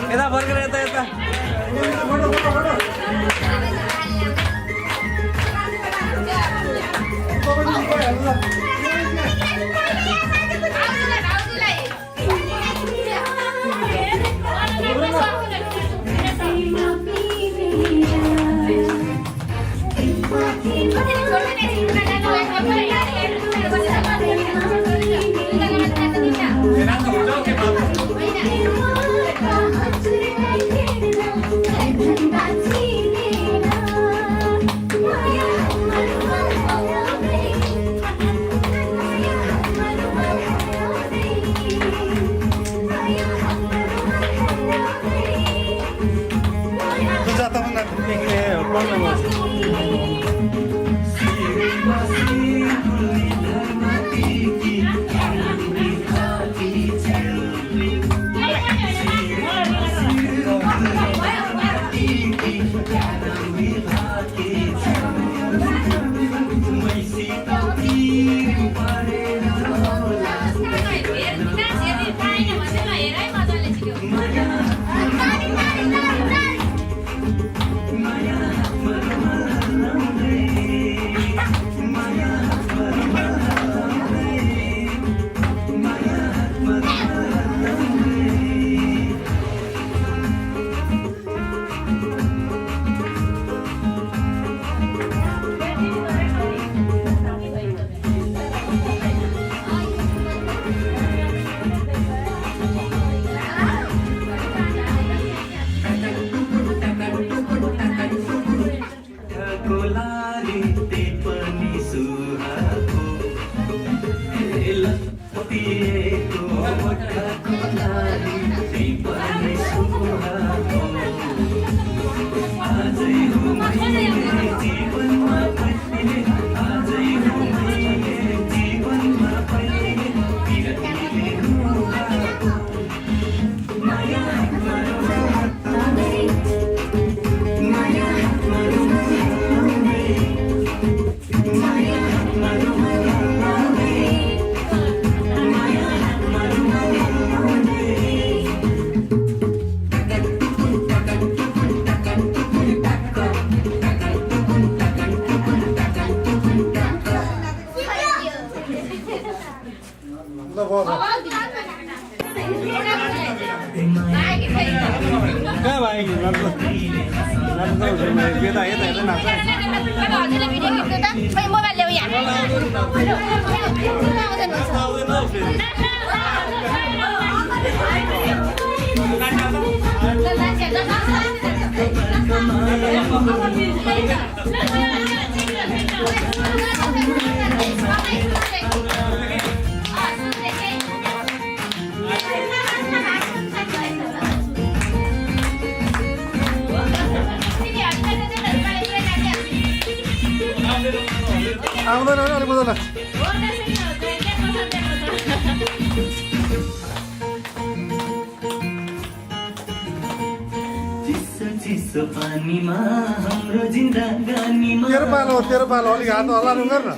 यता फर्केर यता यता क्या भाई मोबाइल ल्याऊ यहाँ आउँदैन अलिक बुझ्दैन पानीमा हाम्रो जिन्दगानीमा तेरो पालो अलिक हात हल्लानु गर्न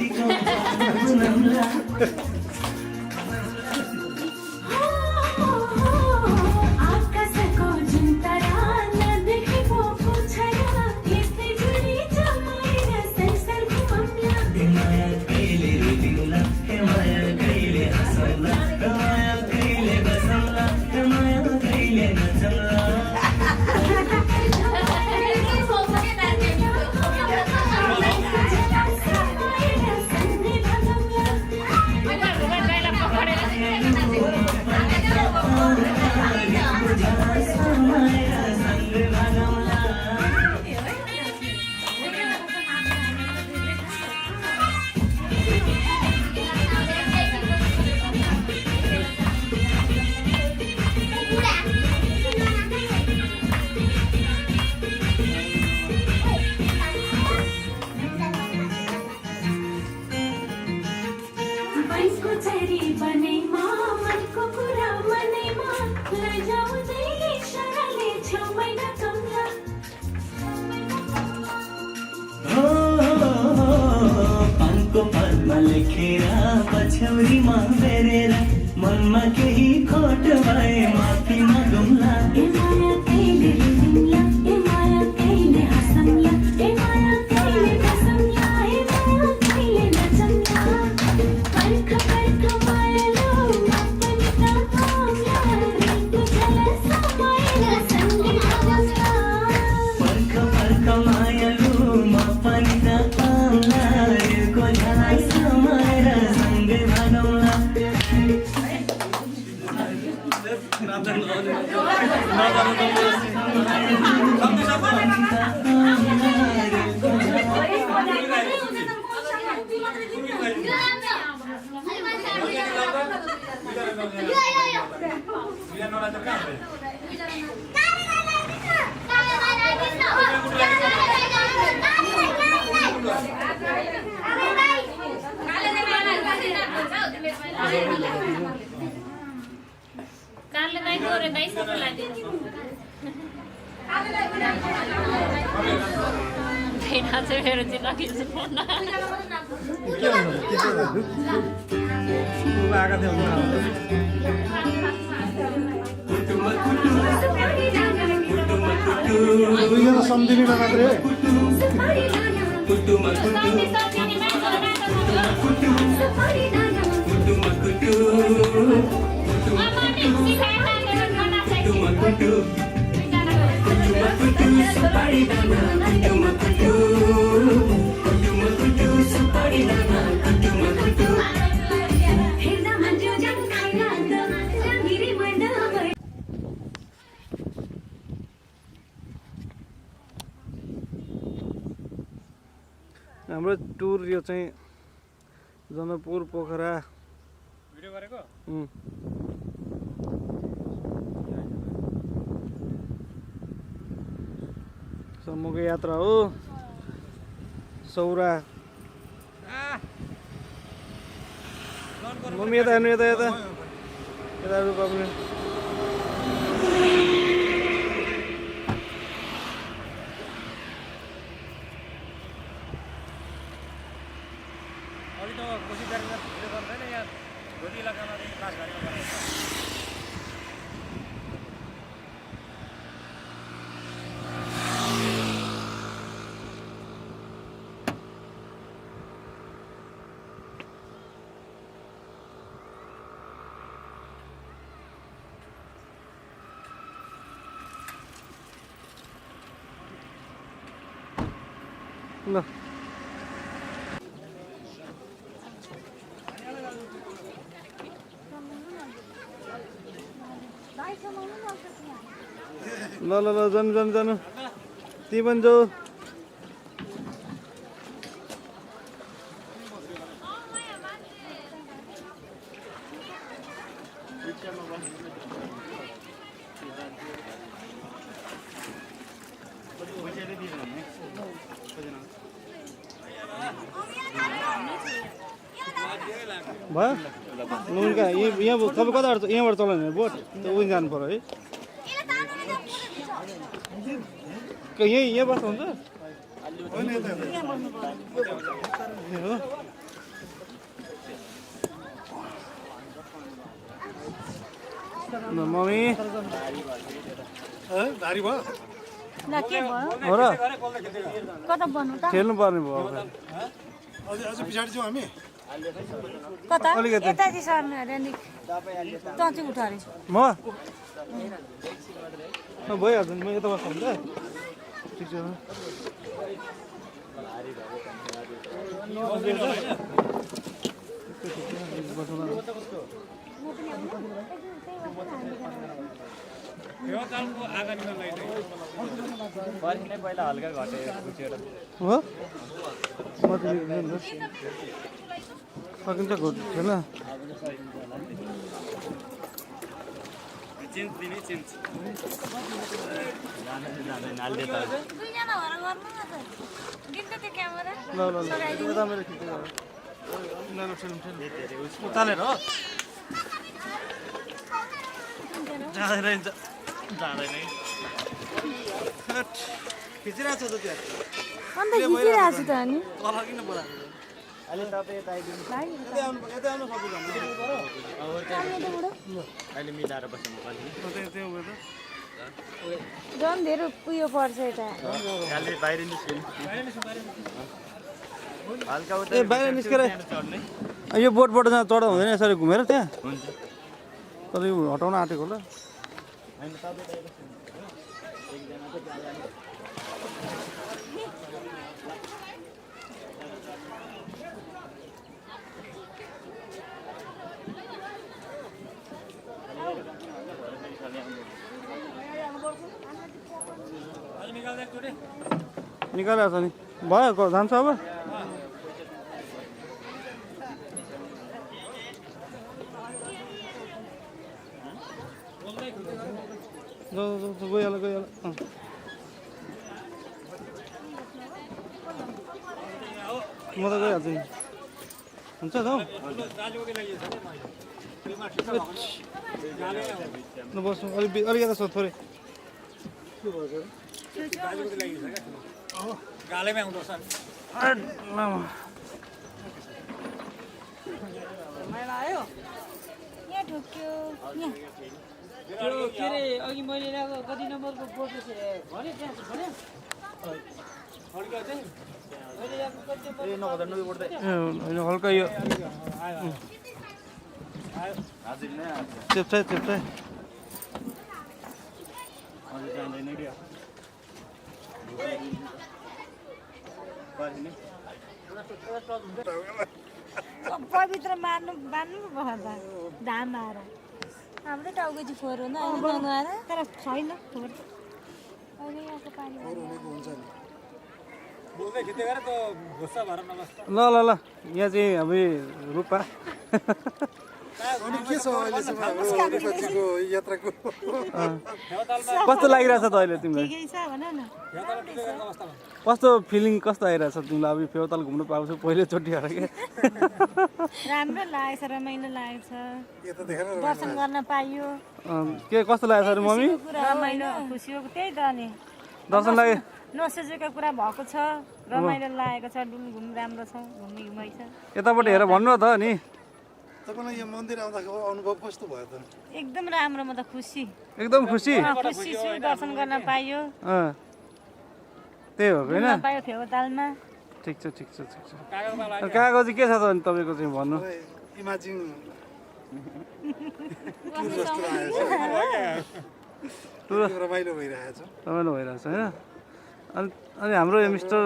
पानको लेखेर पछौरीमा बेरेर मनमा केही खोट भए माफी मागौँला ए माया कहिले रुँला ए माया कहिले हँसौँला ए माया कहिले बसौँला ए माया कहिले नचौँला पर्ख पर्ख मायालु पनि त पाउँला रिङ्गु झल समाएर सँगै गाउँला पर्ख पर्ख मायालु पनि त पाउँला रिङ्गु झल समाएर सँगै भागौँला Carla dai corre dai sopra la di. Dina se vero di la che si pona. के भन्नु के आएको थियो दुईजना सम्झिने मात्रै हाम्रो टुर यो चाहिँ जनकपुर पोखरा भिडियो गरेको सम्मको यात्रा हो सौरा मम्मी यता हेर्नु यता यता यता रुपाउने ल ल ल ल जानु जानु जानु ती पनि जाऊ भयो नुन कहाँ यहाँ तपाईँ कताबाट यहाँबाट चलाउने बोट त उहीँ जानु पर्यो है यहाँ बस्दा हुन्छ मम्मी धारी भयो हो र खेल्नु पर्ने भयो अझ पछाडि छौँ हामी कता यता चाहिँ सर्नु अरे नि तँ चाहिँ उठ अरे म भइहाल्छ नि म यता बस्छु नि त ठिक छ पहिला हल्का घटे हो म त सकिन्छ घोट खेल चेन्ज दिने चेन्ज दुईजना भएर गर्नु न त दिन्छ त्यो क्यामेरा ल ल ल यता मेरो खिचेर उतालेर हो जाँदैन जाँदैन खिचिरहेको छ त त्यहाँ अन्त खिचिरहेको छु त अनि कलर किन बोलाएको अहिले तपाईँ यता आइदिनु अहिले मिलाएर बस्नु पर्छ झन् धेरै उयो पर्छ यता कालले बाहिर निस्किनु हल्का उता ए बाहिर निस्केर चढ्ने यो बोटबाट जहाँ चढाउ हुँदैन यसरी घुमेर त्यहाँ हुन्छ तर यो हटाउन आँटेको होला होइन तपाईँ एकजना चाहिँ निकालेको छ नि भयो जान्छ अब गइहाल्यो गइहाल्यो म त गइहाल्छु नि हुन्छ त बस्नु अलिक यता सोध थोरै गालेमै आउँदो छ यहाँ ढुक्यो यहाँ त्यो के अरे अघि मैले ल्याएको कति नम्बरको फोटो भने त्यहाँ भने होइन हल्का यो चेप्चाइ चेप्चाइ अझै जाँदैन क्या पवित्र मार्नु बान्नु पो पर्छ धाम आएर हाम्रो टाउको चाहिँ फोहोर हो न आएर तर छैन फोहोर अहिले यहाँको पानी बोल्दै खिच्दै गएर त गुस्सा भएर नबस्छ ल ल ल यहाँ चाहिँ अब रूपा अनि के छ अहिलेसम्म हाम्रो पछिको यात्राको कस्तो लागिरहेछ त अहिले तिमीलाई ठिकै छ भन न कस्तो फिलिङ कस्तो आइरहेछ तिमीलाई अब फेवाताल घुम्नु पाउँछु पहिलोचोटि अरे के राम्रो लागेको छ रमाइलो लागेको यता देखेर छ दर्शन गर्न पाइयो के कस्तो लागेछ अरे मम्मी रमाइलो खुसी हो त्यही त अनि दर्शन लाग्यो नसोचेको कुरा भएको छ रमाइलो लागेको छ घुम राम्रो छ घुम्ने घुमाइ छ यतापट्टि हेर भन्नु त नि तपाईँलाई यो मन्दिर आउँदाको अनुभव कस्तो भयो त एकदम राम्रो म त खुसी एकदम खुसी खुसी छु दर्शन गर्न पाइयो त्यही हो होइन पायो फेवातालमा ठिक छ ठिक छ ठिक छ कागज के छ त अनि तपाईँको चाहिँ भन्नु इमाजिङ रमाइलो भइरहेछ रमाइलो भइरहेछ होइन अनि हाम्रो यो मिस्टर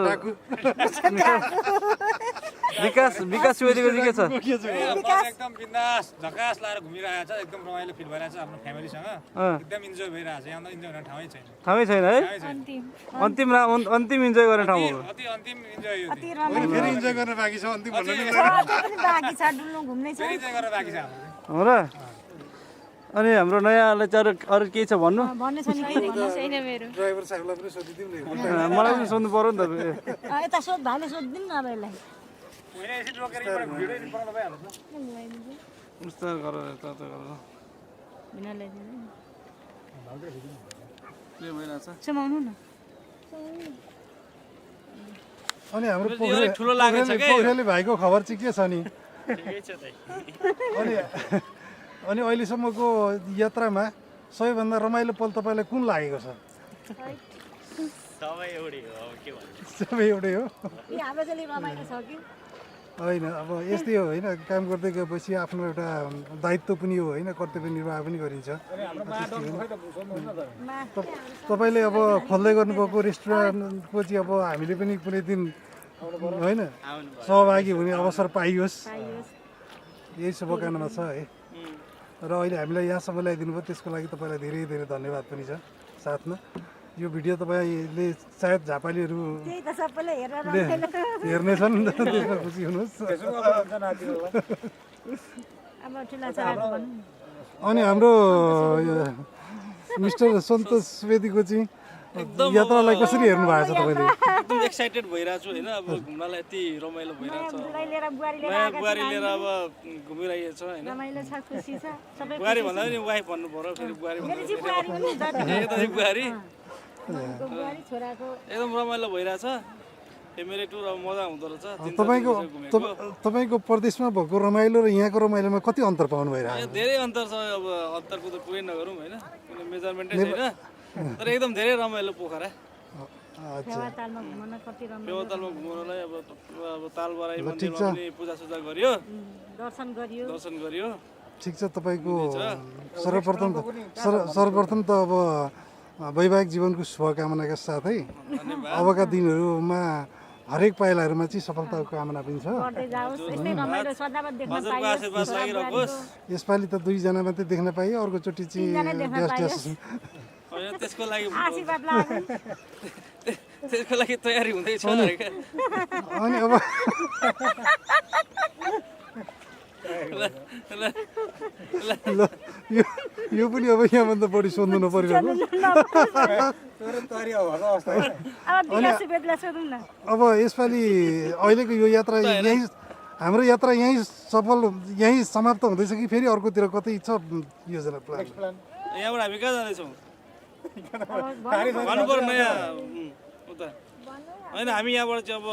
विकास सुवेदीको चाहिँ के छ एकदम बिन्दास झकास लाएर घुमिरहेको छ एकदम रमाइलो फिल भइरहेछ आफ्नो फ्यामिलीसँग एकदम इन्जोय भइरहेछ यहाँ इन्जोय गर्ने ठाउँै छैन छैन है अन्तिम इन्जोय गर्ने ठाउँ हो अति अन्तिम इन्जोय यो फेरि इन्जोय गर्न बाँकी छ अन्तिम भन्नु नि बाँकी छ डुल्नु घुम्नै छ इन्जोय गर्न बाँकी छ हो र अनि हाम्रो नयाँलाई चाहिँ अरू केही छ भन्नु भन्नु छ नि केही भन्नु छैन मेरो ड्राइभर साहबलाई पनि सोधिदिउँ न मलाई पनि सोध्नु पर्यो नि त यता सोध भाइले सोधिदिनु न अब यसलाई होइन यसरी रोकेर एउटा भिडियो बनाउनु भइहाल्छ बिस्तार गरेर यता गरेर बिना ल्याइदिनु के भइरहेछ चमाउनु न अनि हाम्रो पोखरेली भाइको खबर चाहिँ के छ नि अनि अहिलेसम्मको यात्रामा सबैभन्दा रमाइलो पल तपाईँलाई कुन लागेको छ सबै एउटै हो अब के भन्नु सबै एउटै हो हाम्रो चाहिँ रमाइलो छ कि होइन अब यस्तै हो होइन काम गर्दै गएपछि आफ्नो एउटा दायित्व पनि हो होइन कर्तव्य निर्वाह पनि गरिन्छ तपाईँले अब खोल्दै गर्नुभएको रेस्टुरेन्टको चाहिँ अब हामीले पनि कुनै दिन होइन सहभागी हुने अवसर पाइयोस् यही शुभकामना छ है र अहिले हामीलाई यहाँसम्म ल्याइदिनु भयो त्यसको लागि तपाईँलाई धेरै धेरै धन्यवाद पनि छ साथमा यो भिडियो तपाईँले सायद झापालीहरू हेर्नेछन् त्यसमा खुसी हुनुहोस् अनि हाम्रो मिस्टर सन्तोष सुवेदीको चाहिँ यात्रालाई कसरी हेर्नु भएको छ तपाईँले एकदम एक्साइटेड भइरहेको छु होइन अब घुम्नलाई यति रमाइलो भइरहेको छ नयाँ बुहारी लिएर अब घुमिरहेको छ होइन बुहारी भन्दा पनि वाइफ भन्नु पर्यो फेरि बुहारी बुहारी एकदम रमाइलो भइरहेछ फेमिली टुर अब मजा हुँदो रहेछ तपाईँको प्रदेशमा भएको रमाइलो र यहाँको रमाइलोमा कति अन्तर पाउनु भइरहेको धेरै अन्तर छ अब अन्तरको त कुरै नगरौँ होइन कुनै मेजरमेन्टै छैन तर एकदम धेरै रमाइलो पोखरा फेवातालमा घुम्न कति रमाइलो फेवातालमा घुमाउनलाई अब तालबराई मन्दिरमा पनि पूजासुजा गरियो दर्शन गरियो ठिक छ तपाईँको सर्वप्रथम त अब वैवाहिक जीवनको शुभकामनाका साथै अबका दिनहरूमा हरेक पाइलाहरूमा चाहिँ सफलताको कामना पनि छ यसपालि त 2 जना मात्रै देख्न पाइयो अर्कोचोटि चाहिँ त्यसको लागि तयारी हुँदैछ अनि अब यो पनि अब यहाँभन्दा बढी सोध्नु नपरिरहेको अब यसपालि अहिलेको यो यात्रा यहीँ हाम्रो यात्रा यहीँ समाप्त हुँदैछ कि फेरि अर्कोतिर कतै छ योजना प्लान यहाँबाट हामी कहाँ जाँदैछौँ भन्नु पर्यो नयाँ उता होइन हामी यहाँबाट चाहिँ अब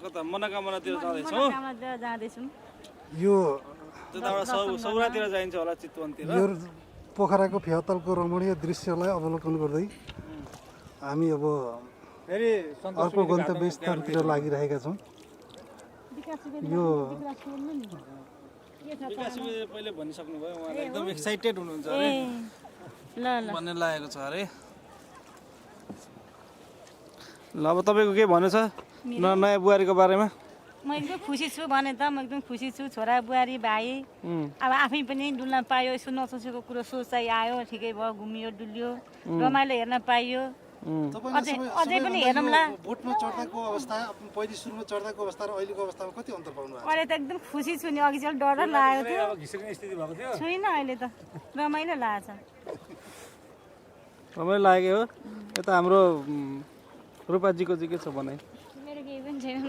कता मनोकामनातिर जाँदैछौँ यो त्यताबाट सौरातिर जाइन्छ होला चितवनतिर यो पोखराको फेवातालको रमणीय दृश्यलाई अवलोकन गर्दै हामी अब अर्को गन्तव्य स्थानतिर लागिरहेका छौँ यो पहिले भनिसक्नु भयो उहाँले एकदम एक्साइटेड हुनुहुन्छ अरे भन्ने लागेको छ अरे ल अब तपाईँको के भन्नु छ नयाँ बुहारीको बारेमा म एकदम खुसी छु भने त म एकदम खुसी छु छोरा बुहारी भाइ अब आफै पनि डुल्न पायो यसो नसोचेको कुरो सोचाइ आयो ठिकै भयो घुमियो डुल्यो रमाइलो हेर्न पाइयो अझै पनि हेरौँला बोटमा चढ्दाको अवस्था पहिले सुरुमा चढ्दाको अवस्था र अहिलेको अवस्थामा कति अन्तर पाउनु भएको अहिले त एकदम खुसी छु नि अघि चाहिँ डर लागेको थियो छुइनँ अहिले त रमाइलो लागेछ रमाइलो लाग्यो हो यता हाम्रो रूपाजीको चाहिँ के छ भनाइ मेरो केही पनि छैन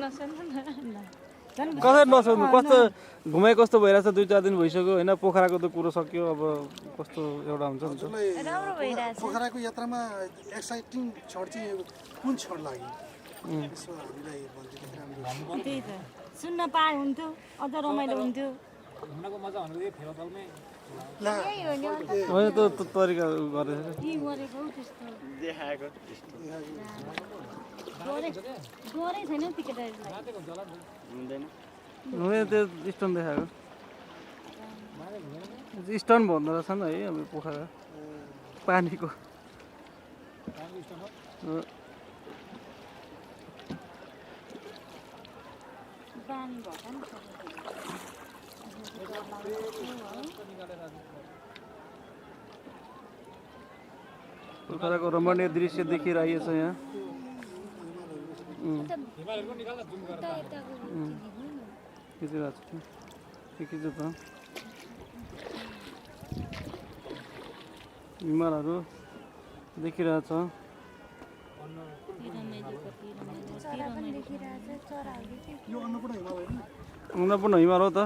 कसरी नसोध्नु कस्तो घुमाइ कस्तो भइरहेछ 2-4 दिन भइसक्यो होइन पोखराको त कुरो सक्यो अब कस्तो एउटा हुन्छ नि पोखराको यात्रामा एक्साइटिङ क्षण चाहिँ कुन क्षण लाग्यो यसो हामीलाई भनिदिनु त्यही त सुन्न पाए हुन्थ्यो अझ रमाइलो हुन्थ्यो घुम्नको मजा भनेको यही फेवातालमै होइन त तरिका गरेर देखाएको डरै छैन हुँदैन त्यो स्टोन देखाएको स्टोन भन्दो रहेछ नि है अब पोखरा पानीको पोखराको रमणीय दृश्य देखिरहेको छ यहाँ हिमालहरू देखिरहेछ अन्नपूर्ण हिमाल हो त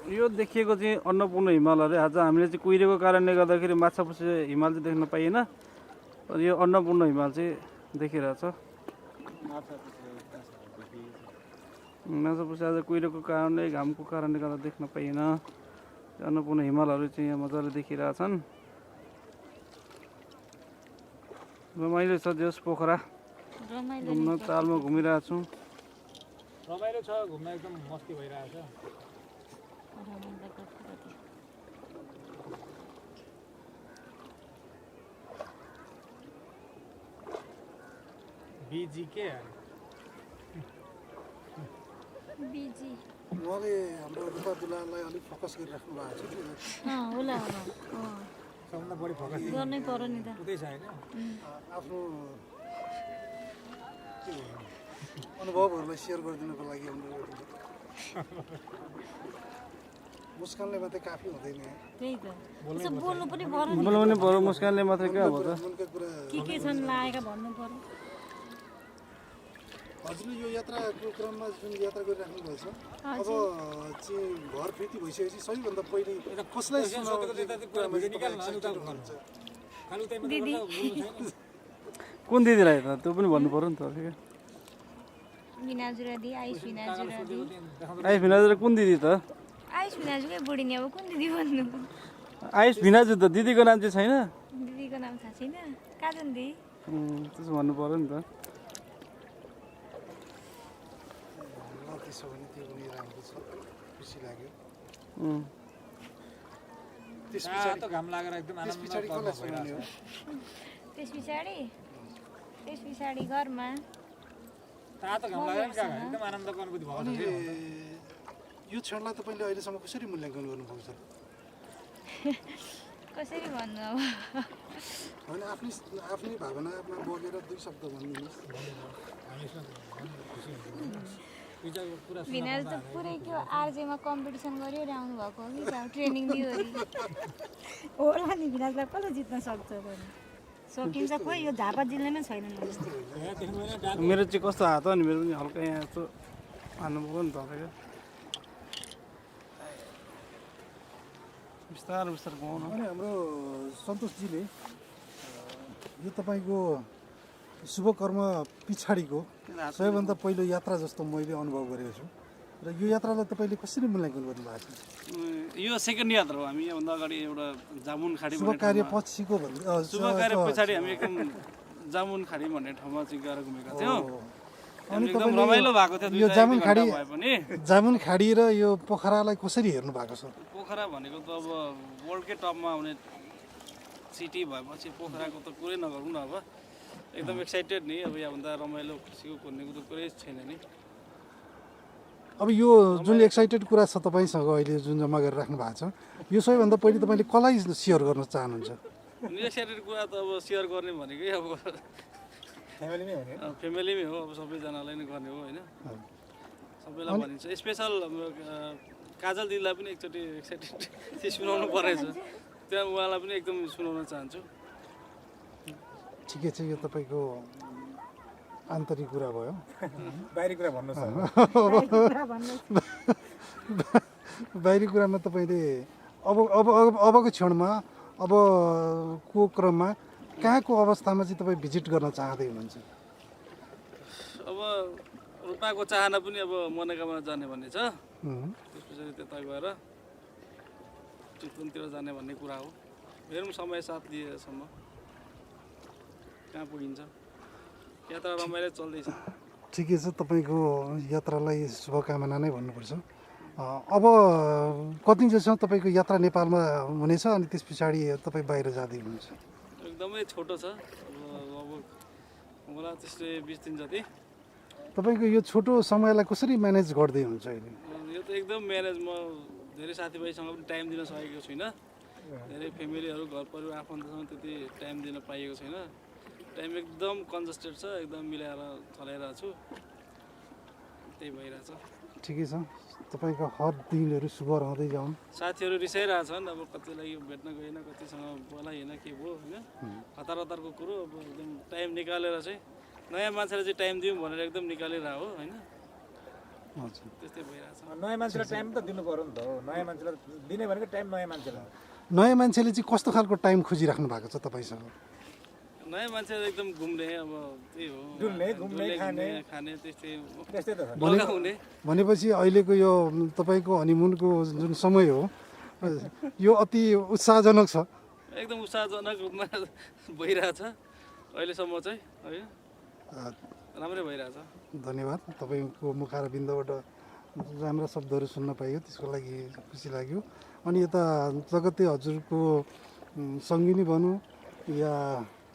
यो देखिएको चाहिँ अन्नपूर्ण हिमाल अरे आज हामीले चाहिँ कुहिरेको कारणले गर्दाखेरि माछापुच्छ्रे हिमाल चाहिँ देख्न पाइएन यो अन्नपूर्ण हिमाल चाहिँ देखिरहेछ माछापुच्छ्रे आज कुहिरेको कारणले घामको कारणले गर्दा देख्न पाइएन अन्नपूर्ण हिमालहरू चाहिँ यहाँ मजाले देखिरहेछन् रमाइलो छ जस पोखरा घुम्न तालमा घुमिरहेको छु रमाइलो छ घुम्न एकदम मस्ती भइरहेछ बीजी के बिजी उहाँले हाम्रो रूपा दुलालाई अलिक फोकस गरिराख्नु भएको छ होला सबभन्दा बढी फोकस गर्नै पर्यो नि त उतै छ होइन आफ्नो अनुभवहरूलाई सेयर गरिदिनुको लागि हाम्रो मुस्कानले मात्रै काफी हुँदैन त्यही त यसो बोल्नु पनि पर्यो बोल्नु पनि पर्यो मुस्कानले मात्रै के अब त मनका कुरा के छन् लागेका भन्नु पर्यो हजुरले यो यात्राको क्रममा जुन यात्रा गरिराख्नु भएको छ अब चाहिँ घर फिर्ती भइसकेपछि सबैभन्दा पहिले कसलाई दिदी कुन दिदीलाई त त्यो पनि भन्नु पर्यो नि त फेरि बिनाजु र दि आइस बिनाजु र दि आयुष भिनाजु र कुन दिदी त आइस बिनाजुकै बुढी नि अब कुन दिदी भन्नु आयुष भिनाजु त दिदीको नाम चाहिँ छैन दिदीको नाम थाहा छैन काजन दि त्यसो भन्नु पर्यो नि त त्यसो भने त्यो पनि राम्रो छ खुसी लाग्यो त घाम लागेर एकदम त्यस पछाडि कसलाई सुनाउने हो त्यस पछाडि घरमा तातो घाम लागेर नि काका एकदम आनन्दको अनुभूति भएको अनि छ यो क्षणलाई तपाईँले अहिलेसम्म कसरी मूल्याङ्कन गर्नुभएको छ कसरी भन्नु अब होइन आफ्नै भावनामा बोलेर दुई शब्द भनिदिनुहोस् भिनाजु त पुरै त्यो आरजेमा कम्पिटिसन गऱ्यो र आउनु भएको हो कि ट्रेनिङ दियो अरे होला नि भिनाजलाई कसले जित्न सक्छ सकिन्छ खोइ यो झापा जिल्लामै छैन मेरो चाहिँ कस्तो हात हो नि मेरो पनि हल्का यहाँ यस्तो हान्नुभयो नि तपाईँको बिस्तार बिस्तार घुमाउनु अनि हाम्रो सन्तोषजीले यो तपाईँको शुभ कर्म पछाडिको सबैभन्दा पहिलो यात्रा जस्तो मैले अनुभव गरेको छु र यो यात्रालाई तपाईँले कसरी मूल्याङ्कन गर्नुभएको छ यो सेकेन्ड यात्रा हो हामी योभन्दा अगाडि एउटा जामुन खाडी शुभ कार्य पछिको शुभ कार्य पछाडि हामी एकदम जामुन खाडी भन्ने ठाउँमा चाहिँ गएर घुमेका थियौँ अनि एकदम रमाइलो भएको थियो यो जामुन खाडी भए पनि जामुन खाडी र यो पोखरालाई कसरी हेर्नु भएको छ पोखरा भनेको त अब वर्ल्डकै टपमा आउने सिटी भएपछि पोखराको त कुरै नगरौँ न अब एकदम एक्साइटेड नि अब यहाँभन्दा रमाइलो खुसीको कुर्नेको त कुरै छैन नि अब यो जुन एक्साइटेड कुरा छ तपाईँसँग अहिले जुन जम्मा गरेर राख्नु भएको छ यो सबैभन्दा पहिले तपाईँले कसलाई सेयर गर्न चाहनुहुन्छ एक्साइटेड कुरा त अब सेयर गर्ने भनेकै अब फ्यामिलीमै हो अब सबैजनालाई नै गर्ने हो होइन सबैलाई भनिन्छ स्पेसल हाम्रो काजल दिदीलाई पनि एकचोटि एक्साइटेड चाहिँ सुनाउनु पर्नेछ त्यहाँ उहाँलाई पनि एकदम सुनाउन चाहन्छु ठिकै छ यो तपाईँको आन्तरिक कुरा भयो बाहिरी कुरा भन्नु बाहिरी कुरामा तपाईँले अबको क्षणमा अबको क्रममा कहाँको अवस्थामा चाहिँ तपाईँ भिजिट गर्न चाहँदै हुनुहुन्छ अब रूपाको चाहना पनि अब मनोकामना जाने भन्ने छ त्यस पछाडि त्यता गएर चितवनतिर जाने भन्ने कुरा हो हेरौँ समय साथ दिएसम्म कहाँ पुगिन्छ यात्रा रमाइलो चल्दैछ ठिकै छ तपाईँको यात्रालाई शुभकामना नै भन्नुपर्छ अब कति जसम्म तपाईँको यात्रा नेपालमा हुनेछ अनि त्यस पछाडि तपाईँ बाहिर जाँदै हुनुहुन्छ एकदमै छोटो छ अब मलाई त्यस्तै 20 दिन जति तपाईँको यो छोटो समयलाई कसरी म्यानेज गर्दै हुन्छ अहिले यो त एकदम म्यानेज म धेरै साथीभाइसँग पनि टाइम दिन सकेको छुइनँ धेरै फ्यामिलीहरू घर परिवार आफन्तसँग त्यति टाइम दिन पाइएको छैन टाइम एकदम कन्जस्टेड छ एकदम मिलाएर चलाइरहेको छु त्यही भइरहेछ ठिकै छ तपाईँको हर दिनहरू शुभ रहँदै जाउन् साथीहरू रिसाइरहेछन् अब कतिलाई यो भेट्न गएन कतिसँग बोलाएन के भयो होइन हतार हतारको कुरो अब एकदम टाइम निकालेर चाहिँ नयाँ मान्छेले चाहिँ टाइम दिउँ भनेर एकदम निकालिरहेको हो होइन त्यस्तै भइरहेछ नयाँ मान्छेलाई टाइम त दिनु पर्यो नि त हो नयाँ मान्छेलाई दिने भनेको टाइम नयाँ मान्छेलाई नयाँ मान्छेले चाहिँ कस्तो खालको टाइम खोजिराख्नु भएको छ तपाईँसँग नयाँ मान्छे एकदम घुम्ने अब त्यही हो घुम्ने खाने त्यस्तै त्यस्तै त हुने भनेपछि अहिलेको यो तपाईँको हनिमुनको जुन समय हो यो अति उत्साहजनक छ एकदम उत्साहजनक रूपमा भइरहेछ अहिलेसम्म चाहिँ है राम्रै भइरहेछ धन्यवाद तपाईँको मुखारबिन्दबाट राम्रा शब्दहरू सुन्न पाइयो त्यसको लागि खुसी लाग्यो अनि यता जगत्ते हजुरको सङ्गिनी भनौँ या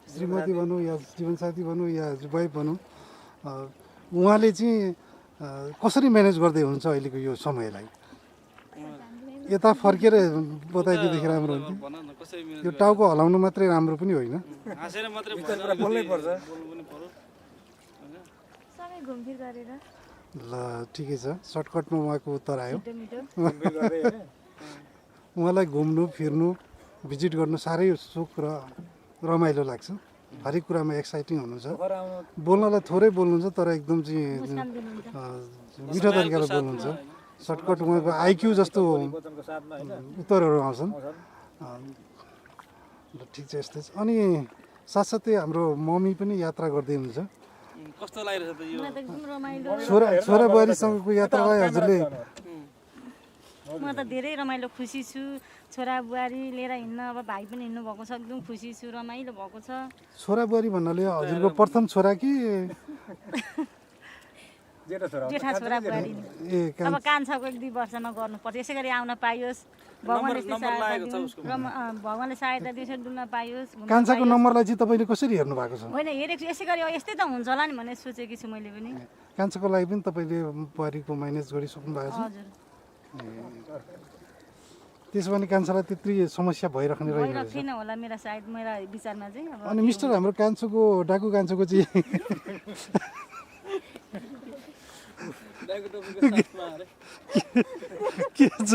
श्रीमती भनौँ या जीवनसाथी भनौँ या वाइफ भनौँ उहाँले चाहिँ कसरी म्यानेज गर्दै हुनुहुन्छ अहिलेको यो समयलाई यता फर्केर बताइदिएदेखि राम्रो हुन्थ्यो यो टाउको हलाउनु मात्रै राम्रो पनि होइन हाँसेर मात्रै बोल्नै पर्छ सबै घुमफिर गरेर ल ठिकै छ सर्टकटमा उहाँको उत्तर आयो उहाँलाई घुम्नु फिर्नु भिजिट गर्नु साह्रै सुख र रमाइलो लाग्छ हरेक कुरामा एक्साइटिङ हुनुहुन्छ बोल्नलाई थोरै बोल्नुहुन्छ तर एकदम चाहिँ मिठो तरिकाले बोल्नुहुन्छ सर्टकट उहाँको आइक्यू जस्तो उत्तरहरू आउँछन् ल ठिक छ यस्तै छ। अनि साथसाथै हाम्रो मम्मी पनि यात्रा गर्दै हुनुहुन्छ। कस्तो लागिरहेछ त यो मलाई त एकदम रमाइलो छोरा बुहारीसँगको यात्रालाई हजुरले म त धेरै रमाइलो खुसी छु छोरा बुहारी लिएर हिँड्न अब भाइ पनि हिँड्नु भएको छ एकदम खुसी छु रमाइलो भएको छ छोरा बुहारी भन्नाले हजुरको प्रथम छोरा कि जेठा छोरा बुहारी ए अब कान्छाको 1-2 वर्षमा गर्नुपर्छ यसै गरी आउन पाइयोस् भगवान्ले भगवान्ले सहायता दियोस् डुल्न पाइयोस् कान्छाको नम्बरलाई चाहिँ तपाईँले कसरी हेर्नु भएको छ? होइन हेरेको छु यसै गरी यस्तै त हुन्छ होला नि भन्ने सोचेकी छु मैले पनि कान्छाको लागि पनि तपाईँले बुहारीको म्यानेज गरिसक्नु भएको छ? हजुर त्यसो भने कान्छालाई त्यत्रै समस्या भइराख्ने रहेन। भइरहेको थिएन होला मेरा सायद मेरा विचारमा चाहिँ अब अनि मिस्टर हाम्रो कान्छोको डाकु कान्छोको चाहिँ के छ?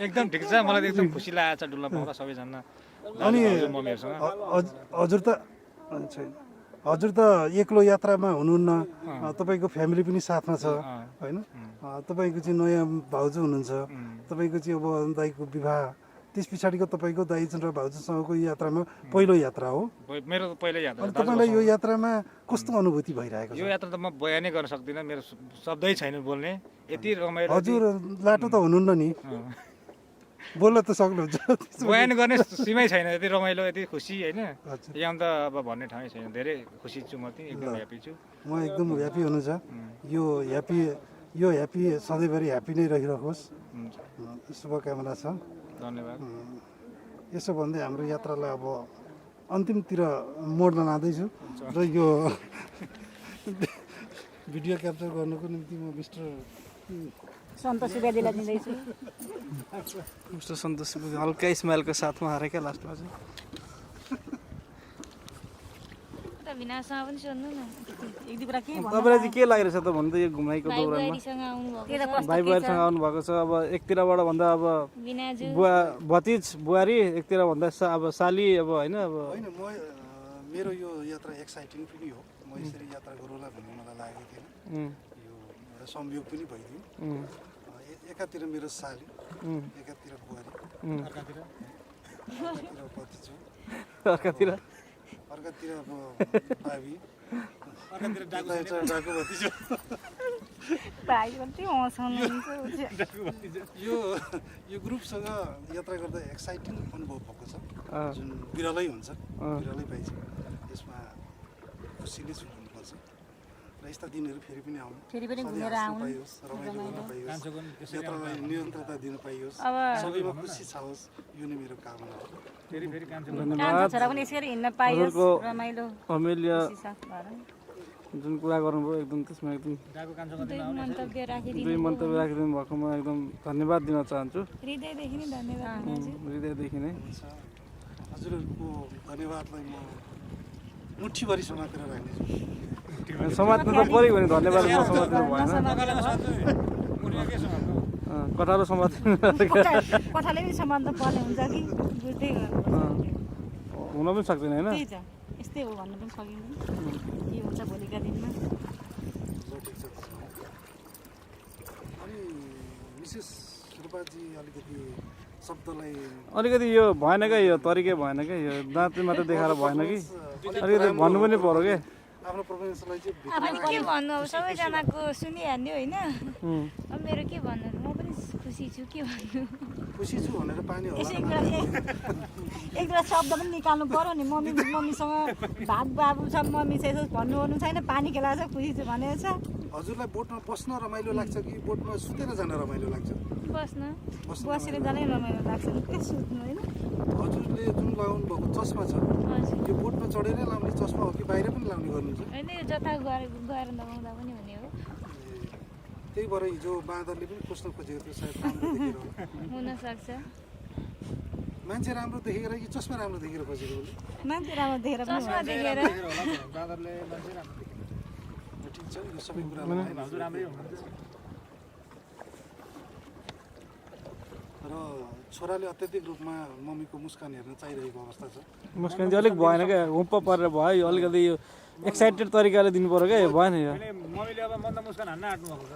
एकदम ठिक छ मलाई त एकदम खुसी लागेको छ डुल्न पाउँदा सबैजना अनि मम्मीहरूसँग हजुर त छैन हजुर त एक्लो यात्रामा हुनुहुन्न तपाईँको फ्यामिली पनि साथमा छ होइन तपाईँको चाहिँ नयाँ भाउजू हुनुहुन्छ तपाईँको चाहिँ अब दाइको विवाह त्यस पछाडिको तपाईँको दाइजन र भाउजूसँगको यात्रामा पहिलो यात्रा हो मेरो त पहिल्यै यात्रा अनि तपाईँलाई यो यात्रामा कस्तो अनुभूति भइरहेको छ? यो यात्रा त म बयानै गर्न सक्दिनँ मेरो शब्दै छैन बोल्ने यति रमाइलो हजुर लाटो त हुनुहुन्न नि बोल्न त सक्नुहुन्छ बयान गर्ने सीमै छैन यति रमाइलो यति खुसी होइन यहाँ त अब भन्ने ठाउँ छैन धेरै खुसी छु म चाहिँ एकदम ह्याप्पी छु म एकदम ह्याप्पी हुनु छ यो ह्याप्पी सधैँभरि ह्याप्पी नै रहिरहोस् शुभकामना छ धन्यवाद यसो भन्दै हाम्रो यात्रालाई अब अन्तिमतिर मोड्न लाँदैछु र यो भिडियो क्याप्चर गर्नुको निम्ति म मिस्टर सन्तोष सुवेदीलाई दिँदैछु मिस्टर सन्तोष हल्का स्माइलको साथमा हारे क्या लास्टमा चाहिँ विनाशसँग पनि सोध्नु न एक दुई कुरा के भन्नु तपाईँलाई चाहिँ के लागिरहेछ त भन्नु त यो घुमाइको भाइ दौरानमा बुहारीसँग आउनुभएको भाइ बुहारीसँग आउनुभएको छ अब एकतिरबाट भन्दा अब विनाजु भतिज बुहारी एकतिर भन्दा अब साली अब होइन अब होइन मेरो यो यात्रा एक्साइटिङ पनि हो म यसरी यात्रा गरौँला भन्ने मलाई लागेको थिएन यो एउटा संयोग पनि भइदियो एकातिर मेरो साली एकातिर बुहारी अर्कातिर भतिजु अर्कातिर अब भावी अर्कातिर डाकु भतिजु भाइ पनि हँसाउनुहुन्छ यो ग्रुपसँग यात्रा गर्दा एक्साइटिङ अनुभव भएको छ जुन बिरलै हुन्छ बिरलै पाइन्छ यसमा खुसीले छु हुनुपर्छ र यस्ता दिनहरू फेरि पनि आउनु फेरि पनि घुमेर आउनु पाइयोस् रमाइलो गर्न पाइयोस् यात्रालाई निरन्तरता दिन पाइयोस् अब सबैमा खुसी छाओस् यो नै मेरो कामना हो कान्छो छोरा पनि यसरी हिँड्न पाइयोस् रमाइलो अमेलिया खुसी साथ भएर जुन कुरा गर्नुभयो एकदम त्यसमा एकदम दुई मन्तव्य राखिदिनु दुई मन्तव्य राखिदिनु भएकोमा एकदम धन्यवाद दिन चाहन्छु हृदयदेखि नै धन्यवाद विनाजु हृदयदेखि नै हजुरहरूको धन्यवादलाई म मुठीभरि समातेर राख्नेछु समात्नु त पऱ्यो भने धन्यवाद म समात्नु भएन कठारो समात्नु कठाले पनि सम्बन्ध पर्ने हुन्छ कि बुझ्दै हुन पनि सक्दैन होइन त्यही त यस्तै हो भन्न पनि सकिँदैन के हुन्छ भोलिका दिनमा अनि विशेष रूपाजी अलिकति यो भएन क्या यो तरिकै भएन क्या यो दाँत मात्रै देखाएर भएन कि अलिकति भन्नु पनि पर्यो क्या आफ्नो प्रोफेसनलाई चाहिँ अब के भन्नु अब सबैजनाको सुनिहाल्यो होइन अब मेरो के भन्नु म पनि खुसी छु के भन्नु खुसी छु भनेर पानी होला एक दुईवटा शब्द पनि निकाल्नु पर्यो नि मम्मीसँग भाग बाबु छ मम्मी चाहिँ भन्नु छैन पानी खेलाएको छ खुसी छु भनेको छ हजुरलाई बोटमा बस्न रमाइलो लाग्छ कि बोटमा सुतेर जान रमाइलो लाग्छ बसेर जानै रमाइलो लाग्छ के सुत्नु होइन हजुरले जुन लगाउनु भएको चस्मा छ यो बोटमा चढेरै लाउने चस्मा हो कि बाहिर पनि लाउने गर्नुहुन्छ होइन यो जता गएर लगाउँदा पनि हुने हो त्यही भएर हिजो बाँदरले पनि खोज्न खोजेको थियो सायद राम्रो देखेर हुन सक्छ मान्छे राम्रो देखेर कि चस्मा राम्रो देखेर खोजेको हो मान्छे राम्रो देखेर चस्मा देखेर बाँदरले मान्छे राम्रो देखेर ठिक छ यो सबै कुरालाई हजुर राम्रै हुनुहुन्छ र छोराले अत्याधिक रूपमा मम्मीको मुस्कान हेर्न चाहिरहेको अवस्था छ मुस्कान चाहिँ अलिक भएन क्या हुम्प परेर भयो यो अलिकति यो एक्साइटेड तरिकाले दिनु पर्यो क्या यो भएन यो मम्मीले अब मन्द मुस्कान हान्न आँट्नु भएको छ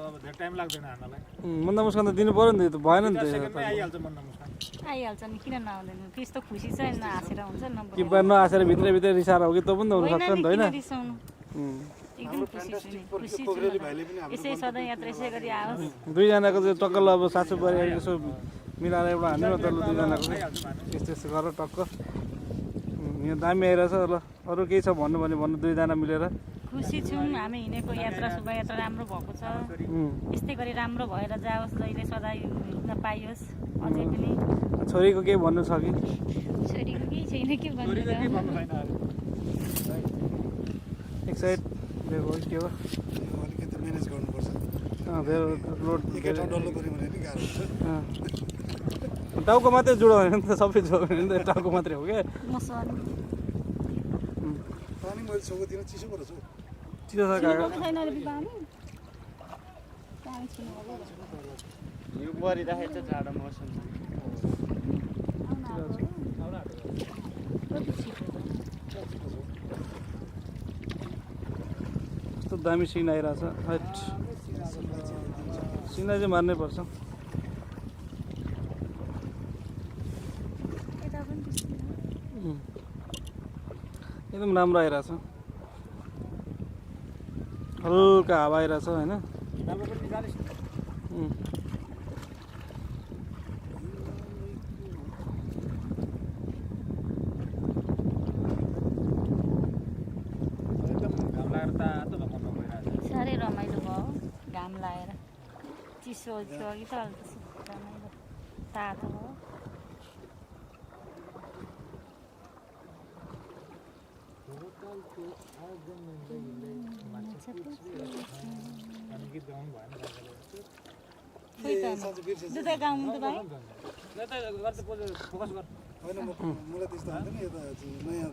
अब धेरै टाइम लाग्दैन हान्नलाई मन्द मुस्कान त दिनु पर्यो नि त भएन नि त सेकेन्डमै आइहाल्छ मन्द मुस्कान आइहाल्छ नि किन नआउँदैन त्यस्तो खुसी छ नहाँसेर हुन्छ कि नहाँसेर भित्रभित्र रिसाएर हो कि त पनि त हुनसक्छ नि त होइन रिसाउनु एकदम खुसी छु यसै सधैँ यात्रा यसै गरी आओस् दुईजनाको चाहिँ टक्कल अब सासु परिवार यसो मिलाएर एउटा हान्यो न त ल दुईजनाको यस्तो यस्तो गरेर टक्क यहाँ दामी आइरहेछ ल अरू केही छ भन्नु भने भन्नु दुईजना मिलेर खुसी छौँ हामी हिँडेको यात्रा शोभायात्रा राम्रो भएको छ यस्तै गरी राम्रो भएर जाओस् जहिले सधैँ हिँड्न पाइयोस् अझै पनि छोरीको केही भन्नु छ कि छोरीको केही छैन के भन्नु एक साइड के हो अलिकति म्यानेज गर्नुपर्छ धेरै लोड एकै ठाउँ डल्लो पऱ्यो भने नि गाह्रो हुन्छ टाउको मात्रै जोडायो भने त सबै जोड्यो भने त टाउको मात्रै हो क्या पानी मैले सोको दिन चिसो पो रहेछ चिसो छ काका यो परिराखेको छ जाडो मौसम कस्तो दामी सिन आइरहेछ हट सिना चाहिँ मार्नै पर्छ एकदम राम्रो आइरहेछ हल्का हावा आइरहेछ होइन साह्रै रमाइलो भयो घाम लाएर चिसो थियो कि त रमाइलो तातो भयो दुधै गाउनु त भाइ होइन मलाई त्यस्तो हुँदैन यता नयाँ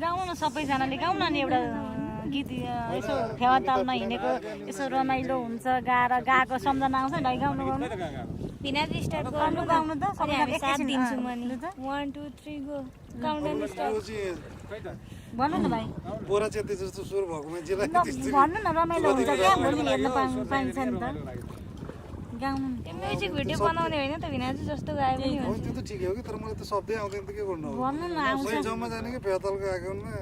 गाउनु न सबैजनाले गाउन नि एउटा गीत यसो फेवा तालमा हिँडेको यसो रमाइलो हुन्छ गाएको सम्झना आउँछ नि गाउनु गाउनु भिनाजु स्टार्ट गाउनु गाउनु त हामी साथ दिन्छु म नि 1 2 3 गो काउन्टडाउन स्टार्ट भन्नु न भाइ बोरा चेते जस्तो स्वर भएको मान्छेलाई भन्नु न रमाइलो हुन्छ क्या भोलि हेर्न पाइन्छ नि त गाउनु म्युजिक भिडियो बनाउने होइन त भिनाजु जस्तो गाए पनि हो त्यो त ठिकै हो कि तर मलाई त शब्दै आउँदैन त के गर्नु अब भन्नु न आउँछ सही ठाउँमा जाने कि फेतालको आगनमा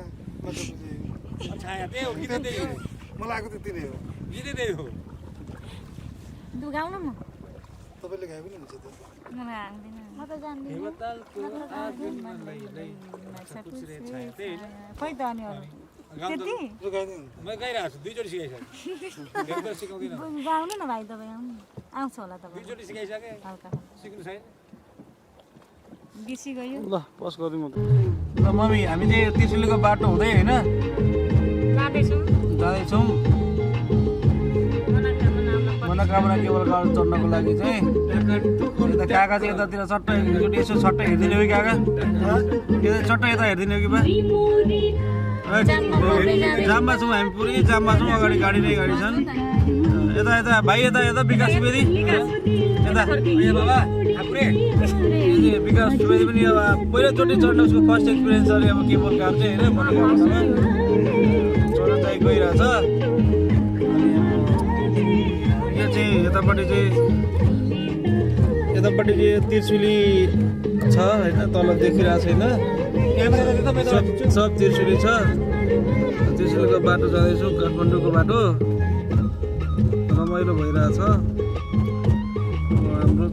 मलाई आएको त्यति नै हो दु गाउनु न तपाईँले गाए पनि हुन्छ त मलाई आउँदैन म त जान्दिनँ खोइ त अनि अरू त्यति गाइरहेको छु दुईचोटि सिकाइसकेँ गाउनु न भाइ तपाईँ आउनु आउँछ होला तपाईँ दुईचोटि सिकाइसकेँ हल्का सिक्नु छैन बिर्सी गयो ल पस गरिदिउँ ल मम्मी हामी चाहिँ त्रिशुलीको बाटो हुँदै होइन जाँदैछौँ मनोकामना केवल गाउँ चढ्नको लागि चाहिँ यता काका चाहिँ यतातिर चट्टै एकचोटि यसो छट्टै हेरिदिने हो कि काका यो चट्टै यता हेरिदिने हो कि बा जाममा छौँ हामी पुरै जाममा छौँ अगाडि गाडी नै गाडी छन् यता यता भाइ यता यता विकास सुवेदी यता विकास सुवेदी पनि अब पहिलोचोटि चढ्ने उसको फर्स्ट एक्सपिरियन्स अरे अब केबल कार चाहिँ होइन मनोकामनामा चढ्न चाहिँ गइरहेछ यो चाहिँ यतापट्टि चाहिँ त्रिशुली छ होइन तल देखिरहेको छैन सब त्रिशुली छ त्रिशुलीको बाटो जाँदैछौँ काठमाडौँको बाटो रमाइलो भइरहेछ हाम्रो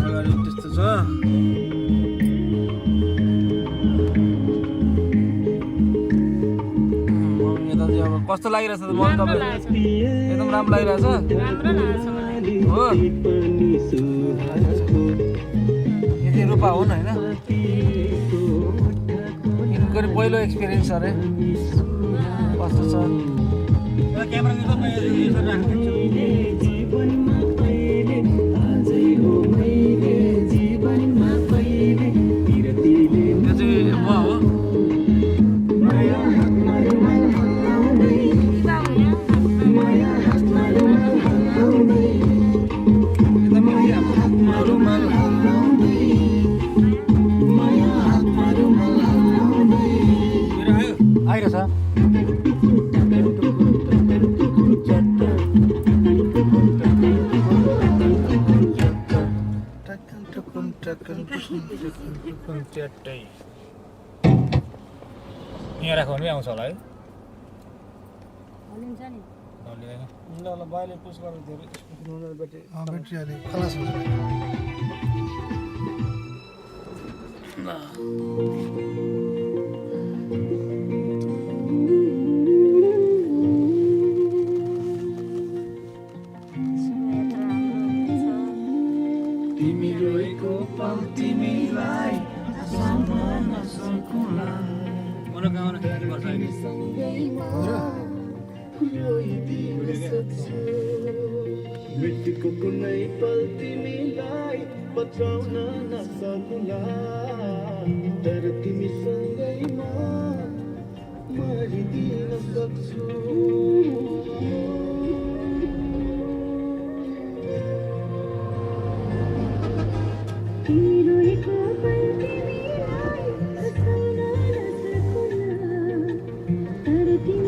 अगाडि त्यस्तो छ यता चाहिँ अब कस्तो लागिरहेछ त मन तपाईँ एकदम राम्रो लागिरहेछ हो यो चाहिँ रूपा हो नि होइन यिनको पहिलो एक्सपिरियन्स अरे कस्तो छ यो चाहिँ म हो आइरहेछ ट्याट्टै यहाँ राख्यो भने आउँछ होला है हलिन्छ नि हल्लिँदैन ल ल बाइले पुस गरेर धेरै ब्याट्री अलि खलास हुन्छ मनोकामना खेती गर्छ अहिले मृत्युको कुनै पल तिमीलाई बचाउन नसकुला तर तिमीसँगै म मरिदिन सक्छु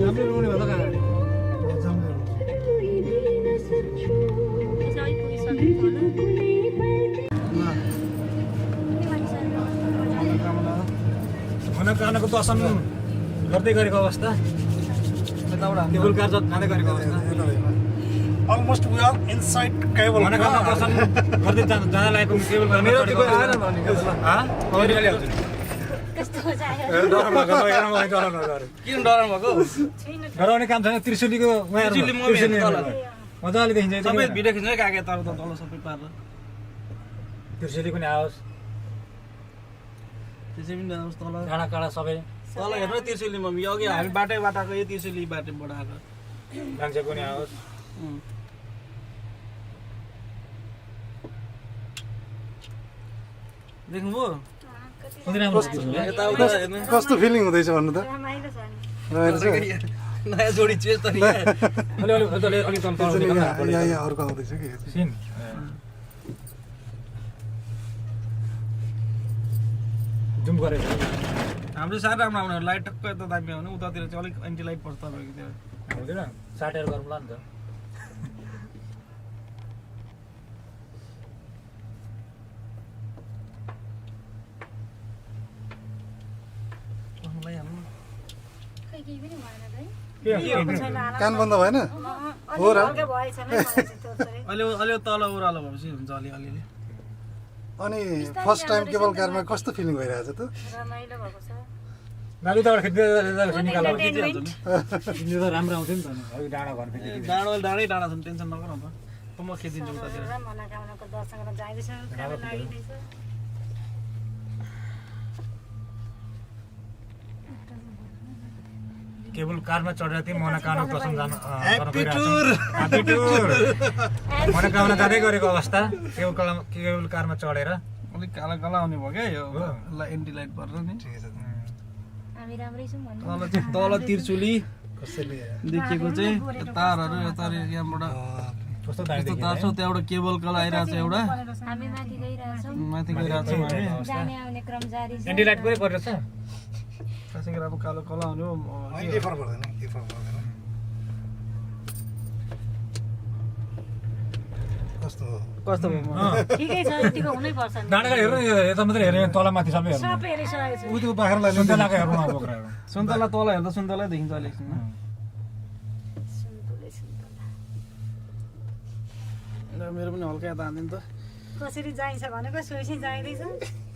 राम्रो रुने भयो त कहाँ मनोकामनाको दर्शन गर्दै गरेको अवस्था केबल कार जाँदै गरेको अवस्था almost we are inside cable Manakamana दर्शन गर्दै जाँदा लागेको केबल कार मेरो त्यो आएन भने किन डराउनु भएको डराउने काम छैन त्रिशुलीको मजाले देखिन्छ सबै भिडियो खिच्नै गएको तर त तल सबै पारेर त्रिशुली पनि आओस् त्यसै पनि आओस् तल काँडा काँडा सबै तल हेर्नु त्रिशुली मम्मी अघि हामी बाटोबाट आएको यो त्रिशुली बाटोबाट आएको मान्छे पनि आओस् देख्नुभयो कस्तो फिलिङ हुँदैछ भन्नु त रमाइलो छ नि रमाइलो छ नयाँ जोडी चेस त यहाँ अर्को आउँदैछ कि सिन जुम गरेको हाम्रो साह्रै राम्रो आउने लाइट टक्क यता दामी आउने उतातिर चाहिँ अलिक एन्टी लाइट पर्छ तपाईँको त्यो हुँदैन साटेर गरौँला नि त खै केही पनि भएन है कान बन्द भएन हो र हल्का भएछ नै मलाई चाहिँ त्यो चाहिँ अहिले अहिले तल ओह्रालो भएपछि हुन्छ अलिअलि अनि फर्स्ट टाइम केबल कारमा कस्तो फिलिङ भइरहेछ त रमाइलो भएको छ नाली तबाट खिच्दै निकाल्नु इन्टरटेनमेन्ट यो त राम्रो आउँथ्यो नि त अघि डाँडा घर फेरि डाँडै डाँडा छन् टेन्सन नगर न त म खेदिन्छु उतातिर र मनोकामनाको दर्शन गर्न जाँदैछ काम लागिँदैछ केबल कारमा चढेर चाहिँ मनोकामना दर्शन जानु ह्यापी टुर मनोकामना जाँदै गरेको अवस्था केबल कारमा चढेर अलिक काला काला आउने भयो क्या यो एन्टी लाइट परेर नि हामी राम्रै छौँ भन्नु तल चाहिँ तल तिर्चुली कसैले देखिएको चाहिँ तारहरू यता यहाँबाट कस्तो यस्तो तार छ त्यहाँबाट केबल कल आइरहेको छ एउटा हामी माथि गइरहेछौँ माथि गइरहेको छौँ हामी जाने आउने क्रम जारी छ एन्टी लाइट पनि परिरहेछ खासै अब कालो कला आउने हो केही फरक पर्दैन केही फरक पर्दैन कस्तो हो कस्तो भयो ठिकै छ यतिको हुनैपर्छ नि डाँडा हेर्नु यता मात्रै हेर्ने तल माथि सबै हेर्नु सबै हेरिसकेको छु उयो बाख्रालाई सुन्तलाको हेर्नु अब बोक्रा सुन्तला तल हेर्दा सुन्तला देखिन्छ अलिक मेरो पनि हल्का यता हान्दिनु त कसरी जाइन्छ भनेको सोही जाँदैछ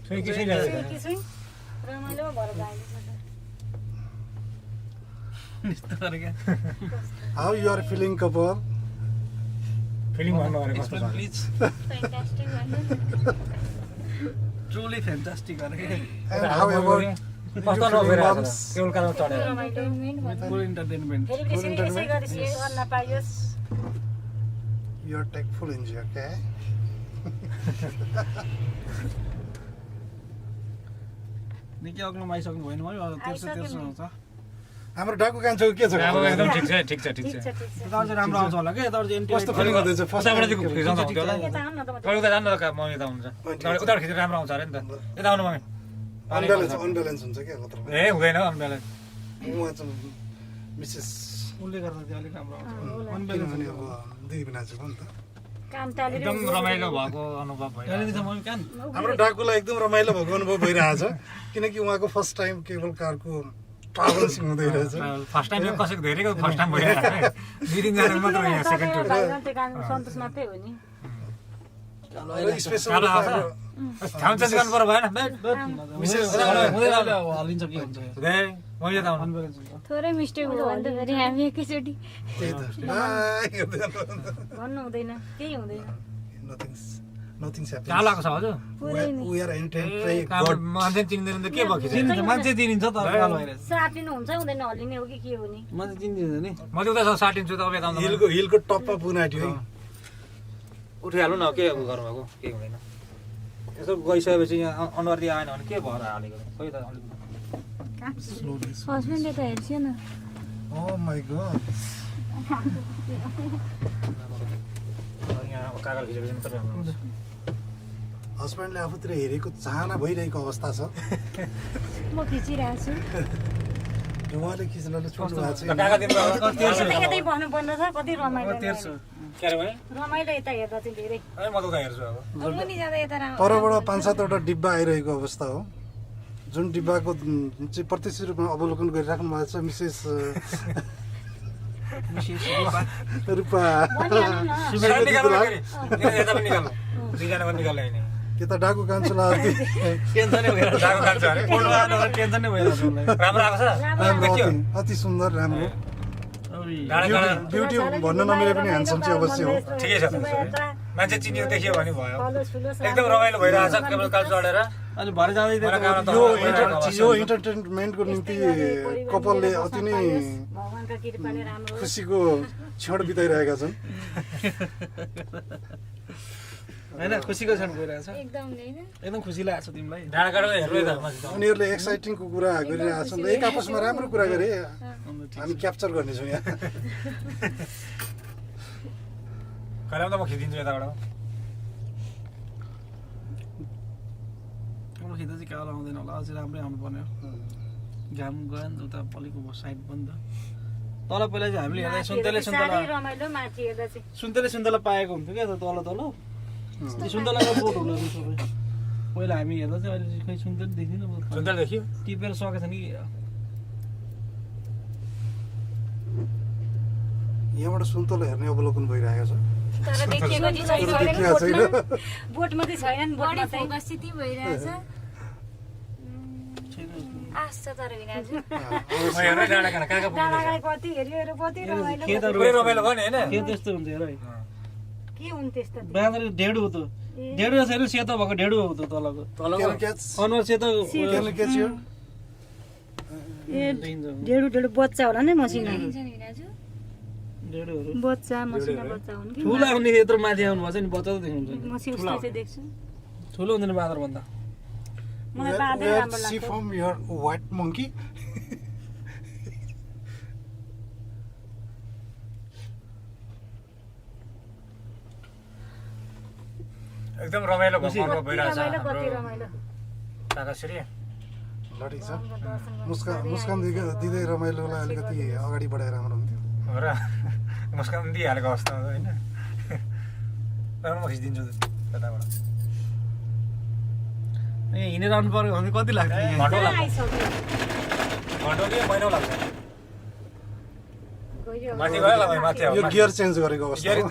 सोही कि सोही जाँदैछ कि सोही रमाइलो भएर जाँदैछ यस्तो गरे क्या हाउ यु आर फिलिङ कपाल फिलिङ भन्नु भने कस्तो छ प्लिज फ्यान्टास्टिक भन्नु ट्रुली फ्यान्टास्टिक गरे क्या एन्ड हाउ एभर कस्तो नभइरहेको छ केबल कारमा चढेर इन्टरटेनमेन्ट भन्नु फुल इन्टरटेनमेन्ट फेरि त्यसरी यसै गरी सेयर गर्न पाइयोस् you are take full enjoy okay निकै अग्लो आइसक्नु भएन भयो अब तेर्सो हुन्छ हाम्रो डाकु कान्छो के छ अब एकदम ठिक छ ठिक छ ठिक छ यताबाट चाहिँ राम्रो आउँछ होला क्या यताबाट चाहिँ कस्तो फिलिङ हुँदैछ फर्स्ट उताबाट चाहिँ खिचाउँदा हुन्थ्यो होला यता आउनु न त तपाईँ उता जानु न त मम्मी यता हुन्छ उताबाट खिचेर राम्रो आउँछ अरे नि त यता आउनु मम्मी अनब्यालेन्स हुन्छ क्या कत्रो ए हुँदैन अनब्यालेन्स उहाँ चाहिँ मिसेस उसले गर्दा चाहिँ अलिक राम्रो आउँछ किनभने अब दिदी बिना छ नि त काम टालेर एकदम रमाइलो भएको अनुभव भयो हाम्रो डाकुलाई एकदम रमाइलो भएको अनुभव भइरहेछ किनकि उहाँको फर्स्ट टाइम केबल कारको ट्राभल्सिङ हुँदै रहेछ फर्स्ट टाइम कसैको धेरैको फर्स्ट टाइम भइरहेको छ 2-3 जना मात्र यहाँ सेकेन्ड टुर सन्तोष मात्रै हो नि स्पेसल ठाउँ चेन्ज गर्नु पर्यो भएन थोरै मिस्टेक भयो भने त फेरि हामी एकैचोटि भन्नु हुँदैन केही हुँदैन nothing's happening. कहाँ लाग्छ हजुर We are intent pray God. मान्छे चिन्दैन त के भएको छ मान्छे चिनिन्छ तर कालो भइरहेछ साटिनु हुन्छ हुँदैन हल्लिने हो कि के हो नि मान्छे चिनिन्छ नि म त उता साटिन्छु तपाईँ काम हिलको टपमा पुग्न आँट्यो है उठिहाल्नु न के गर्नुभएको के हुँदैन यसो गइसकेपछि यहाँ अनुहारतिर आएन भने के भएर हालेको खोइ त अलिक हस्बेन्डले त हेर्छ न Oh my God. यहाँ कागल खिचेपछि मात्र राम्रो हुन्छ हस्बेन्डले आफूतिर हेरेको चाहना भइरहेको अवस्था छ म खिचिरहेको छु उहाँले खिच्नले छोड्नु भएको छ काका दिनु यतै भन्नु पर्ने छ कति रमाइलो के अरे भने रमाइलो यता हेर्दा चाहिँ धेरै म त उता हेर्छु अब मुनि जाँदा यता परबाट 5-7 डिब्बा आइरहेको अवस्था हो जुन डिब्बाको चाहिँ प्रत्यक्ष रूपमा अवलोकन गरिराख्नु भएको छ मिसेस रूपा यता डाकु कान्छुला अति सुन्दर राम्रो ब्युटी भन्न नमिले पनि ह्यान्डसम चाहिँ अवश्य हो ठिकै छ मान्छे चिनियो देखियो भने भयो एकदम रमाइलो भइरहेछ केबल कार चढेर अनि भरे जाँदै यो इन्टरटेनमेन्टको निम्ति कपालले अति नै भगवानका कृपाले राम्रो खुसीको क्षण बिताइरहेका छन् हैन खुसीको क्षण गइरहेछ एकदम हैन एकदम खुसी लाग्छ तिमीलाई डाँडाकाँडा हेर्नु त उनीहरूले एक्साइटिङको कुरा गरिरहेका छन् एक आपसमा राम्रो कुरा गरे हामी क्याप्चर गर्नेछौँ यहाँ कहिले त म खिचिदिन्छु यताबाट अब खिच्दा चाहिँ कालो आउँदैन होला अझै राम्रै आउनु पर्ने हो घाम गयो नि त उता पलिको साइड पनि त तल पहिला चाहिँ हामीले हेर्दा साह्रै रमाइलो माथि हेर्दा चाहिँ सुन्तला पाएको हुन्थ्यो क्या तल सुन्तलाको बोट हुनु सबै पहिला हामी हेर्दा चाहिँ अहिले खै सुन्तला देखिन सुन्तला देखियो टिपेर सकेछ नि यहाँबाट सुन्तला हेर्ने अवलोकन भइरहेको छ तर देखिएको देखिएको छैन बोट मात्रै छैन बोट मात्रै स्थिति भइरहेछ आश छ तर विनाजु डाँडाकाँडा कति हेऱ्यो कति रमाइलो रमाइलो भयो नि होइन के त्यस्तो हुन्छ हेर है के हुन् त्यस्तो बाँदर ढेडु हो त ढेडु छैन सेतो भएको ढेडु हो त तलको अनुहार सेतो ढेडु बच्चा होला नि मसिना विनाजु ढेडुहरू बच्चा मसिना बच्चा हुन् कि ठुलो आउने यत्रो माथि आउनु भएको छ नि बच्चा त देख्नुहुन्छ म सिउस्ता चाहिँ देख्छु ठुलो हुँदैन बाँदर भन्दा मलाई बाँदर राम्रो लाग्छ See from your white monkey. एकदम रमाइलो भएको भइरहेछ रमाइलो कति रमाइलो काकाश्री ल ठिक छ मुस्कान दिँदै रमाइलोलाई अलिकति अगाडि बढाएर राम्रो हुन्थ्यो हो र मुस्कान दिइहालेको अवस्था होइन म खिचिदिन्छु त्यताबाट ए हिँडेर आउनु पर्यो भने कति लाग्छ घन्टो लाग्छ घन्टो कि महिना लाग्छ माथि गयो ल माथि यो गियर चेन्ज गरेको अवस्था हो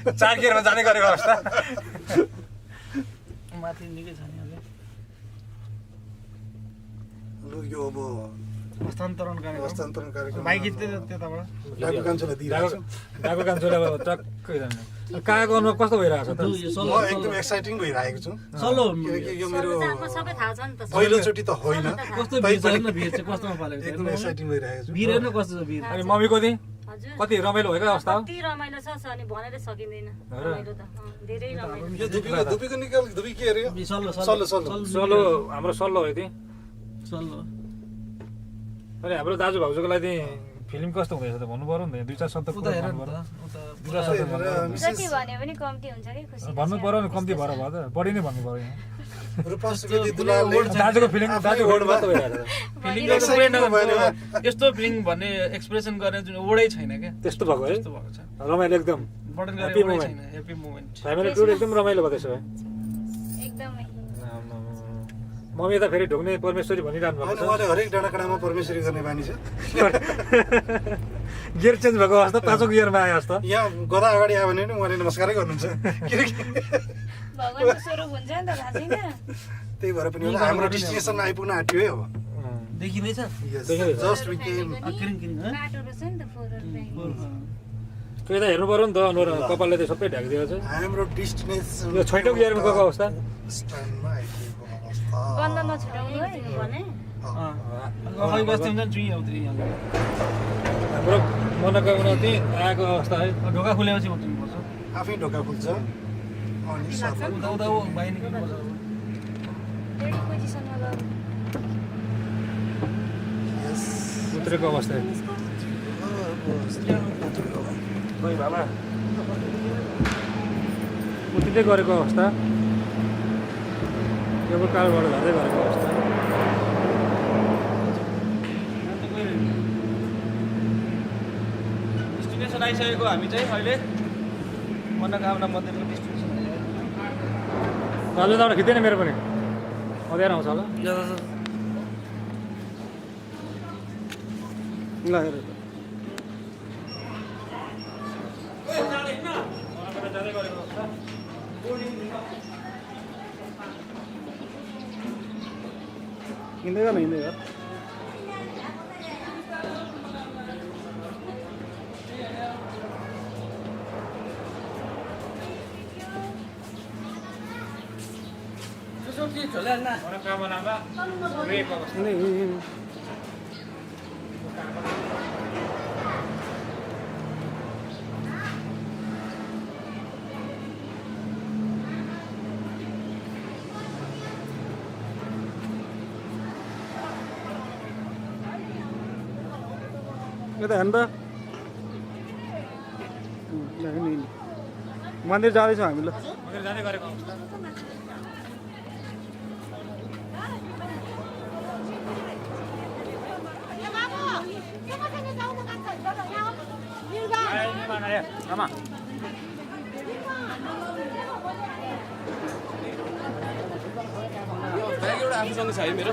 4 गियरमा जाने गरेको अवस्था माथि निकै छ नि लु यो अब हस्तान्तरण कार्यक्रम बाइक खिच्दै त्यताबाट डाकु कान्छुलाई दिइरहेको छु डाको कान्छुले अब टक्कै जाने काकाको अनुहार कस्तो भइरहेको छ त म एकदम एक्साइटिङ भइरहेको छु सल्लो किनकि यो मेरो सबै थाहा छ नि त पहिलोचोटि त होइन कस्तो भिड छ हेर्न भिड चाहिँ कस्तोमा पालेको छ एकदम एक्साइटिङ भइरहेको छु भिड हेर्न कस्तो छ भिड अनि मम्मीको दिन हजुर कति रमाइलो भएको अवस्था हो कति रमाइलो छ अनि भनेर सकिँदैन रमाइलो त धेरै रमाइलो यो धुपीको निकाल धुपी के अरे सल्लो सल्लो हाम्रो सल्लो हो यति सल्लो अनि हाम्रो दाजु भाउजूको लागि फिल्म कस्तो हुँदैछ त भन्नु पर्यो नि त 2-4 शब्द उता हेर भन्नु नि पर्यो त उता जति भन्यो पनि कम्ती हुन्छ कि खुसी भन्नु पर्यो नि कम्ती भएर भयो त बढी नै भन्नु पर्यो यहाँ रूपा सुवेदी दुलालले दाजुको फिलिङ दाजु वर्ड मात्र भइरहेको छ यस्तो फिलिङ भन्ने एक्सप्रेसन गर्ने जुन वर्डै छैन क्या त्यस्तो भएको है त्यस्तो भएको छ रमाइलो एकदम वर्णन Happy गर्ने वर्डै moment. छैन ह्याप्पी मोमेन्ट फ्यामिली टुर एकदम रमाइलो भयो त्यसो भए एकदमै मम्मी त फेरि ढुक्ने परमेश्वरी भनिरहनु होइन भएको उहाँले हरेक डाँडाकाँडामा परमेश्वरी गर्ने बानी छ छ गियर चेन्ज भएको अवस्था 5औं गियरमा आयो जस्तो यहाँ गदा अगाडि आयो भने नि उहाँले नमस्कारै गर्नुहुन्छ किनकि भगवानको स्वरूप हुन्छ नि त थाहा छैन त्यही भएर पनि होला हाम्रो डेस्टिनेसनमा आइपुग्न आँट्यो है अब देखिँदैछ जस्ट वी केम किरिङ किरिङ बाटोहरू छ नि त 4 त्यो त हेर्नु पर्यो नि त अनुहार कपालले त सबै ढाकिदिएको छ हाम्रो डेस्टिनेसन यो 6औं गियरमा गएको अवस्था स्ट्यान्डमा आइपुगेको अवस्था बन्द नछुटाउनु है भने अगाडि बस्दै हुन्छ नि चुई आउँदै हाम्रो मनोकामना चाहिँ आएको अवस्था है ढोका खुलेपछि उठ्नुपर्छ आफै ढोका खुल्छ अनि साथै उता उता बाहिर निक्ल्नुपर्छ रेडी पोजिसनमा ल उत्रेको अवस्था खोइ बाबा उतिँदै गरेको अवस्था यो कालबाट झर्दै गरेको अवस्था डेस्टिनेसन आइसकेको हामी चाहिँ अहिले मनोकामना मन्दिरको डेस्टिनेसन दाजु त खिच्दैन मेरो पनि अँध्यार आउँछ होला ल हेर हिँड्दै गर न हिँड्दै गर मनोकामनामा गएको अवस्था यता हेर्नु त मन्दिर जाँदैछौँ हामी ल मन्दिर जाँदै गरेको अवस्था आमा एउटा आफूसँग छ है मेरो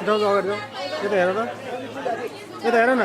जाऊ जाऊ अगाडि जाऊ यता हेर त यता हेर न